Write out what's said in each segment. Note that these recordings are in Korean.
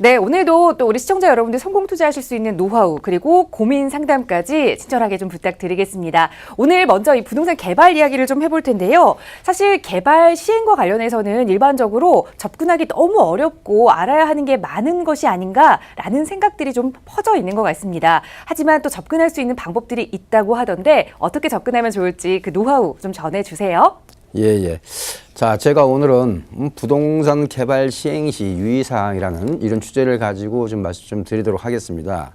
네, 오늘도 또 우리 시청자 여러분들 성공 투자하실 수 있는 노하우 그리고 고민 상담까지 친절하게 좀 부탁드리겠습니다. 오늘 먼저 이 부동산 개발 이야기를 좀 해볼 텐데요. 사실 개발 시행과 관련해서는 일반적으로 접근하기 너무 어렵고 알아야 하는 게 많은 것이 아닌가라는 생각들이 좀 퍼져 있는 것 같습니다. 하지만 또 접근할 수 있는 방법들이 있다고 하던데 어떻게 접근하면 좋을지 그 노하우 좀 전해주세요. 예. 자, 제가 오늘은 부동산 개발 시행 시 유의사항이라는 이런 주제를 가지고 좀 말씀 좀 드리도록 하겠습니다.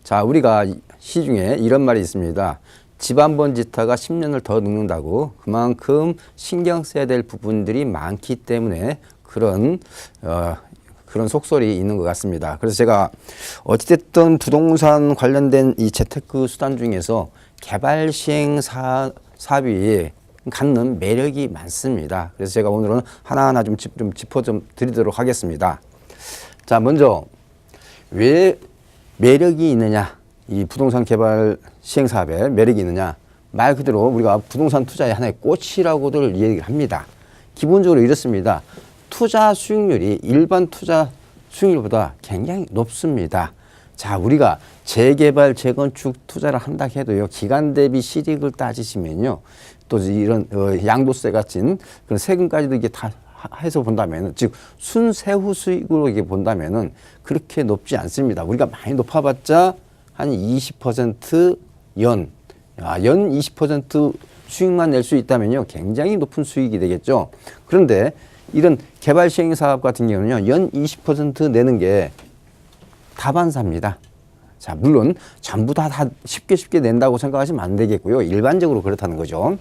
자, 우리가 시중에 이런 말이 있습니다. 집 한 번 짓다가 10년을 더 늙는다고. 그만큼 신경 써야 될 부분들이 많기 때문에 그런 속설이 있는 것 같습니다. 그래서 제가 어찌됐든 부동산 관련된 이 재테크 수단 중에서 개발 시행 사업이 갖는 매력이 많습니다. 그래서 제가 오늘은 하나하나 좀 짚어 드리도록 하겠습니다. 자, 먼저 왜 매력이 있느냐, 이 부동산 개발 시행 사업에 매력이 있느냐, 말 그대로 우리가 부동산 투자의 하나의 꽃이라고들 얘기합니다. 기본적으로 이렇습니다. 투자 수익률이 일반 투자 수익률보다 굉장히 높습니다. 자, 우리가 재개발, 재건축 투자를 한다 해도요, 기간 대비 실익을 따지시면요, 또 이런 양도세 같은 그런 세금까지도 이게 다 해서 본다면은, 즉 순세후 수익으로 이게 본다면은 그렇게 높지 않습니다. 우리가 많이 높아봤자 한 20% 연 20% 수익만 낼 수 있다면요, 굉장히 높은 수익이 되겠죠. 그런데 이런 개발 시행 사업 같은 경우는요, 연 20% 내는 게 다반사입니다. 자, 물론 전부 다 쉽게 낸다고 생각하시면 안 되겠고요. 일반적으로 그렇다는 거죠.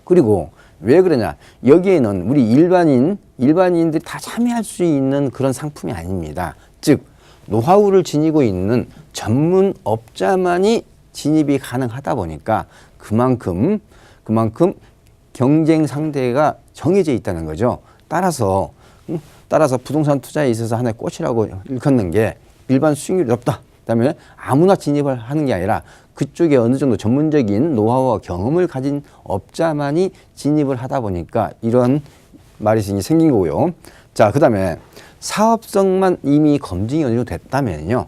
그리고 왜 그러냐? 여기에는 우리 일반인들이 다 참여할 수 있는 그런 상품이 아닙니다. 즉, 노하우를 지니고 있는 전문업자만이 진입이 가능하다 보니까 그만큼 경쟁 상대가 정해져 있다는 거죠. 따라서 부동산 투자에 있어서 하나의 꽃이라고 일컫는 게 일반 수익률이 높다. 그다음에 아무나 진입을 하는 게 아니라 그쪽에 어느 정도 전문적인 노하우와 경험을 가진 업자만이 진입을 하다 보니까 이런 말이 생긴 거고요. 자, 그다음에 사업성만 이미 검증이 어느 정도 됐다면요,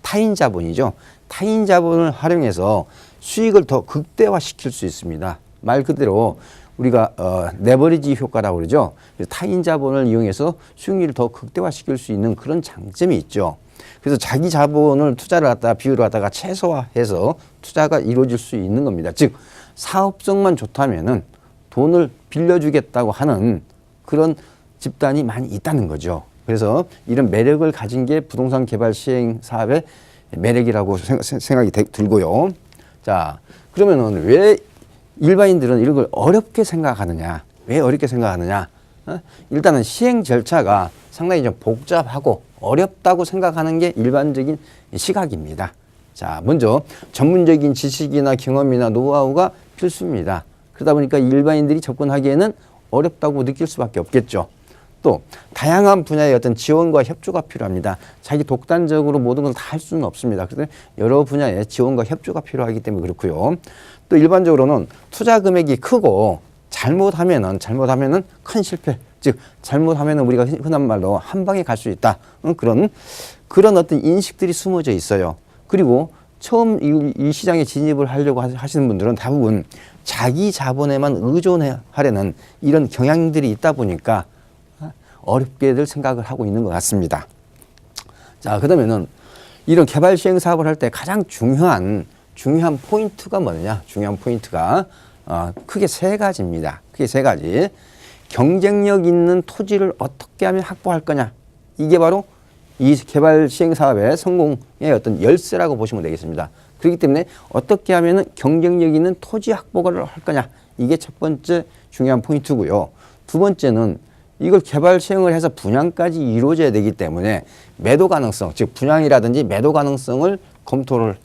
타인 자본이죠. 타인 자본을 활용해서 수익을 더 극대화시킬 수 있습니다. 말 그대로 우리가 레버리지 효과라고 그러죠. 타인 자본을 이용해서 수익률을 더 극대화시킬 수 있는 그런 장점이 있죠. 그래서 자기 자본을 비율을 갖다가 최소화해서 투자가 이루어질 수 있는 겁니다. 즉, 사업성만 좋다면은 돈을 빌려주겠다고 하는 그런 집단이 많이 있다는 거죠. 그래서 이런 매력을 가진 게 부동산 개발 시행 사업의 매력이라고 생각이 들고요. 자, 그러면은 왜 일반인들은 이런 걸 어렵게 생각하느냐? 왜 어렵게 생각하느냐? 일단은 시행 절차가 상당히 좀 복잡하고 어렵다고 생각하는 게 일반적인 시각입니다. 자, 먼저 전문적인 지식이나 경험이나 노하우가 필수입니다. 그러다 보니까 일반인들이 접근하기에는 어렵다고 느낄 수밖에 없겠죠. 또 다양한 분야의 어떤 지원과 협조가 필요합니다. 자기 독단적으로 모든 걸 다 할 수는 없습니다. 그래서 여러 분야의 지원과 협조가 필요하기 때문에 그렇고요. 또 일반적으로는 투자 금액이 크고 잘못하면은 큰 실패, 즉 잘못하면은 우리가 흔한 말로 한 방에 갈 수 있다. 그런 어떤 인식들이 숨어져 있어요. 그리고 처음 이 시장에 진입을 하려고 하시는 분들은 대부분 자기 자본에만 의존하려는 이런 경향들이 있다 보니까 어렵게들 생각을 하고 있는 것 같습니다. 자, 그다음에는 이런 개발 시행 사업을 할 때 가장 중요한 포인트가 뭐냐? 중요한 포인트가 크게 세 가지입니다. 크게 세 가지. 경쟁력 있는 토지를 어떻게 하면 확보할 거냐? 이게 바로 이 개발 시행 사업의 성공의 어떤 열쇠라고 보시면 되겠습니다. 그렇기 때문에 어떻게 하면 경쟁력 있는 토지 확보를 할 거냐? 이게 첫 번째 중요한 포인트고요. 두 번째는 이걸 개발 시행을 해서 분양까지 이루어져야 되기 때문에 매도 가능성, 즉 분양이라든지 매도 가능성을 검토를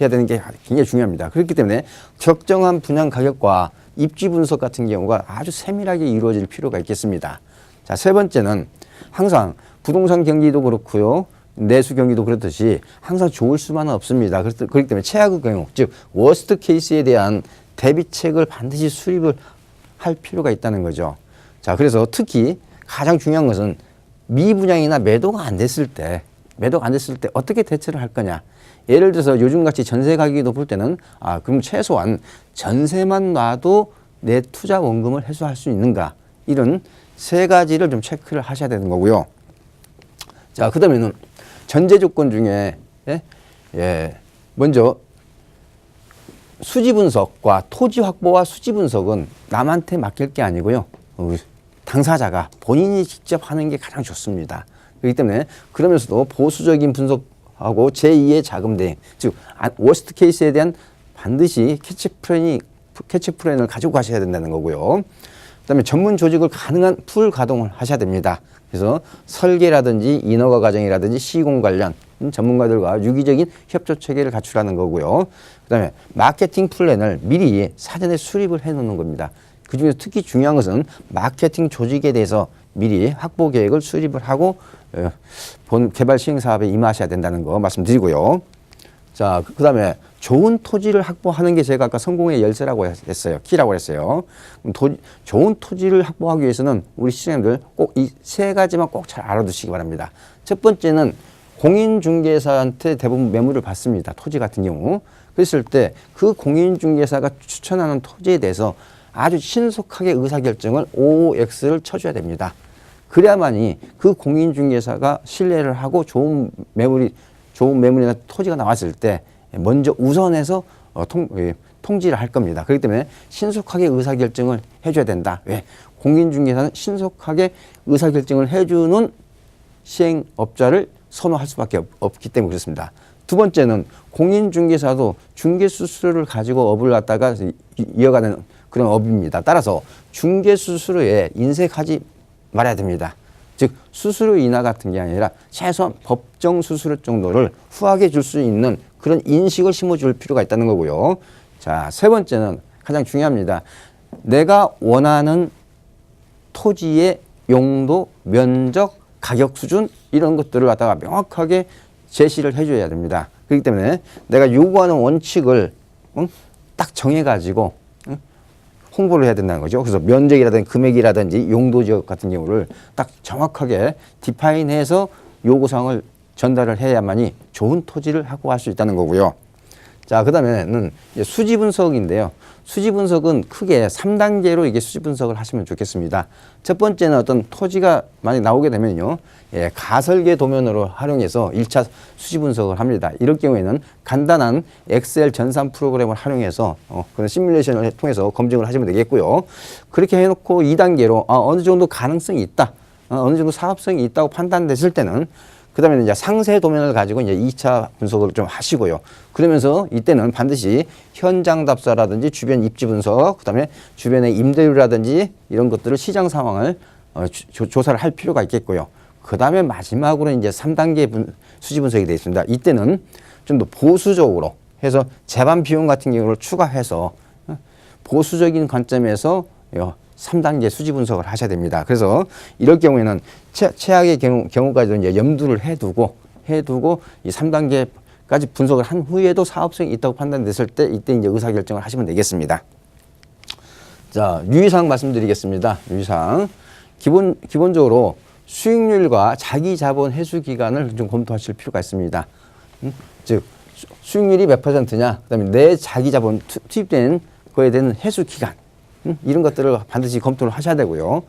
해야 되는 게 굉장히 중요합니다. 그렇기 때문에 적정한 분양 가격과 입지 분석 같은 경우가 아주 세밀하게 이루어질 필요가 있겠습니다. 자, 세 번째는 항상 부동산 경기도 그렇고요, 내수 경기도 그렇듯이 항상 좋을 수만은 없습니다. 그렇기 때문에 최악의 경우, 즉 워스트 케이스에 대한 대비책을 반드시 수립을 할 필요가 있다는 거죠. 자, 그래서 특히 가장 중요한 것은 미분양이나 매도가 안 됐을 때 어떻게 대처를 할 거냐. 예를 들어서 요즘같이 전세 가격이 높을 때는 그럼 최소한 전세만 놔도 내 투자 원금을 회수할 수 있는가. 이런 세 가지를 좀 체크를 하셔야 되는 거고요. 자, 그 다음에는 전제 조건 중에 먼저 수지 분석과 토지 확보와 수지 분석은 남한테 맡길 게 아니고요. 당사자가 본인이 직접 하는 게 가장 좋습니다. 그렇기 때문에 그러면서도 보수적인 분석하고 제2의 자금 대행, 즉 워스트 케이스에 대한 반드시 캐치 플랜을 가지고 가셔야 된다는 거고요. 그다음에 전문 조직을 가능한 풀 가동을 하셔야 됩니다. 그래서 설계라든지 인허가 과정이라든지 시공 관련 전문가들과 유기적인 협조 체계를 갖추라는 거고요. 그다음에 마케팅 플랜을 미리 사전에 수립을 해 놓는 겁니다. 그중에서 특히 중요한 것은 마케팅 조직에 대해서 미리 확보 계획을 수립을 하고 본 개발 시행 사업에 임하셔야 된다는 거 말씀드리고요. 자, 그다음에 좋은 토지를 확보하는 게 제가 아까 성공의 열쇠라고 했어요. 키라고 했어요. 좋은 토지를 확보하기 위해서는 우리 시청자들 꼭 이 세 가지만 꼭 잘 알아두시기 바랍니다. 첫 번째는 공인중개사한테 대부분 매물을 받습니다. 토지 같은 경우. 그랬을 때 그 공인중개사가 추천하는 토지에 대해서 아주 신속하게 의사결정을 OX를 쳐줘야 됩니다. 그래야만이 그 공인중개사가 신뢰를 하고 좋은 매물이나 토지가 나왔을 때 먼저 우선해서 통지를 할 겁니다. 그렇기 때문에 신속하게 의사결정을 해줘야 된다. 왜? 공인중개사는 신속하게 의사결정을 해주는 시행업자를 선호할 수밖에 없기 때문에 그렇습니다. 두 번째는 공인중개사도 중개수수료를 가지고 업을 갖다가 이어가는 그런 업입니다. 따라서 중개수수료에 인색하지 말아야 됩니다. 즉 수수료 인하 같은 게 아니라 최소한 법정 수수료 정도를 후하게 줄 수 있는 그런 인식을 심어줄 필요가 있다는 거고요. 자, 세 번째는 가장 중요합니다. 내가 원하는 토지의 용도, 면적, 가격 수준 이런 것들을 갖다가 명확하게 제시를 해줘야 됩니다. 그렇기 때문에 내가 요구하는 원칙을 딱 정해가지고 홍보를 해야 된다는 거죠. 그래서 면적이라든지 금액이라든지 용도 지역 같은 경우를 딱 정확하게 디파인해서 요구사항을 전달을 해야만이 좋은 토지를 확보할 수 있다는 거고요. 자, 그 다음에는 수지 분석인데요. 수지 분석은 크게 3단계로 이게 수지 분석을 하시면 좋겠습니다. 첫 번째는 어떤 토지가 만약 나오게 되면요. 가설계 도면으로 활용해서 1차 수지 분석을 합니다. 이럴 경우에는 간단한 엑셀 전산 프로그램을 활용해서 그런 시뮬레이션을 통해서 검증을 하시면 되겠고요. 그렇게 해놓고 2단계로 어느 정도 가능성이 있다. 어느 정도 사업성이 있다고 판단됐을 때는 그 다음에 이제 상세 도면을 가지고 이제 2차 분석을 좀 하시고요. 그러면서 이때는 반드시 현장 답사라든지 주변 입지 분석, 그 다음에 주변의 임대료라든지 이런 것들을 시장 상황을 조사를 할 필요가 있겠고요. 그 다음에 마지막으로 이제 3단계 수지 분석이 되어 있습니다. 이때는 좀 더 보수적으로 해서 재반 비용 같은 경우를 추가해서 보수적인 관점에서 3단계 수지 분석을 하셔야 됩니다. 그래서 이럴 경우에는 최악의 경우까지도 이제 염두를 해두고 이 3단계까지 분석을 한 후에도 사업성이 있다고 판단됐을 때 이때 이제 의사결정을 하시면 되겠습니다. 자, 유의사항 말씀드리겠습니다. 유의사항. 기본적으로 수익률과 자기 자본 회수 기간을 좀 검토하실 필요가 있습니다. 즉, 수익률이 몇 %냐, 그 다음에 내 자기 자본 투입된 거에 대한 회수 기간. 이런 것들을 반드시 검토를 하셔야 되고요.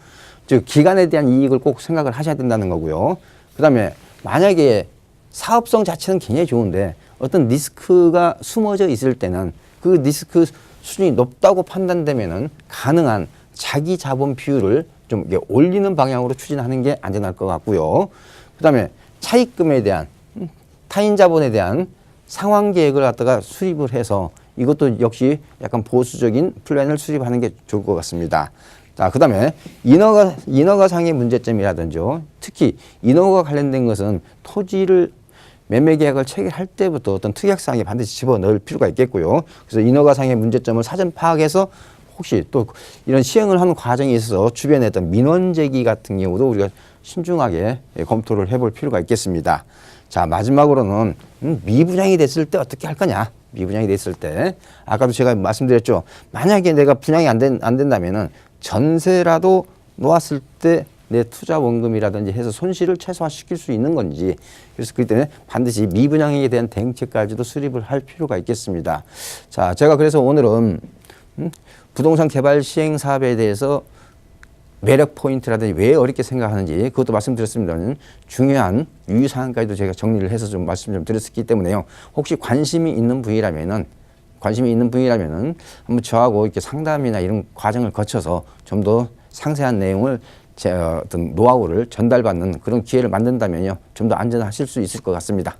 즉 기간에 대한 이익을 꼭 생각을 하셔야 된다는 거고요. 그 다음에 만약에 사업성 자체는 굉장히 좋은데 어떤 리스크가 숨어져 있을 때는 그 리스크 수준이 높다고 판단되면은 가능한 자기 자본 비율을 좀 올리는 방향으로 추진하는 게 안전할 것 같고요. 그 다음에 차입금에 대한 타인 자본에 대한 상환 계획을 갖다가 수립을 해서 이것도 역시 약간 보수적인 플랜을 수립하는 게 좋을 것 같습니다. 자, 그 다음에 인허가상의 문제점이라든지 특히 인허가 관련된 것은 토지를 매매 계약을 체결할 때부터 어떤 특약사항에 반드시 집어넣을 필요가 있겠고요. 그래서 인허가상의 문제점을 사전 파악해서 혹시 또 이런 시행을 하는 과정에 있어서 주변에 어떤 민원 제기 같은 경우도 우리가 신중하게 검토를 해볼 필요가 있겠습니다. 자, 마지막으로는 미분양이 됐을 때 어떻게 할 거냐. 미분양이 됐을 때 아까도 제가 말씀드렸죠. 만약에 내가 분양이 안 된다면은 전세라도 놓았을 때 내 투자 원금이라든지 해서 손실을 최소화시킬 수 있는 건지, 그래서 그렇기 때문에 반드시 미분양에 대한 대응책까지도 수립을 할 필요가 있겠습니다. 자, 제가 그래서 오늘은 부동산 개발 시행 사업에 대해서 매력 포인트라든지 왜 어렵게 생각하는지 그것도 말씀드렸습니다만 중요한 유의사항까지도 제가 정리를 해서 좀 말씀 좀 드렸기 때문에요. 혹시 관심이 있는 분이라면은 한번 저하고 이렇게 상담이나 이런 과정을 거쳐서 좀 더 상세한 내용을 제 어떤 노하우를 전달받는 그런 기회를 만든다면요. 좀 더 안전하실 수 있을 것 같습니다.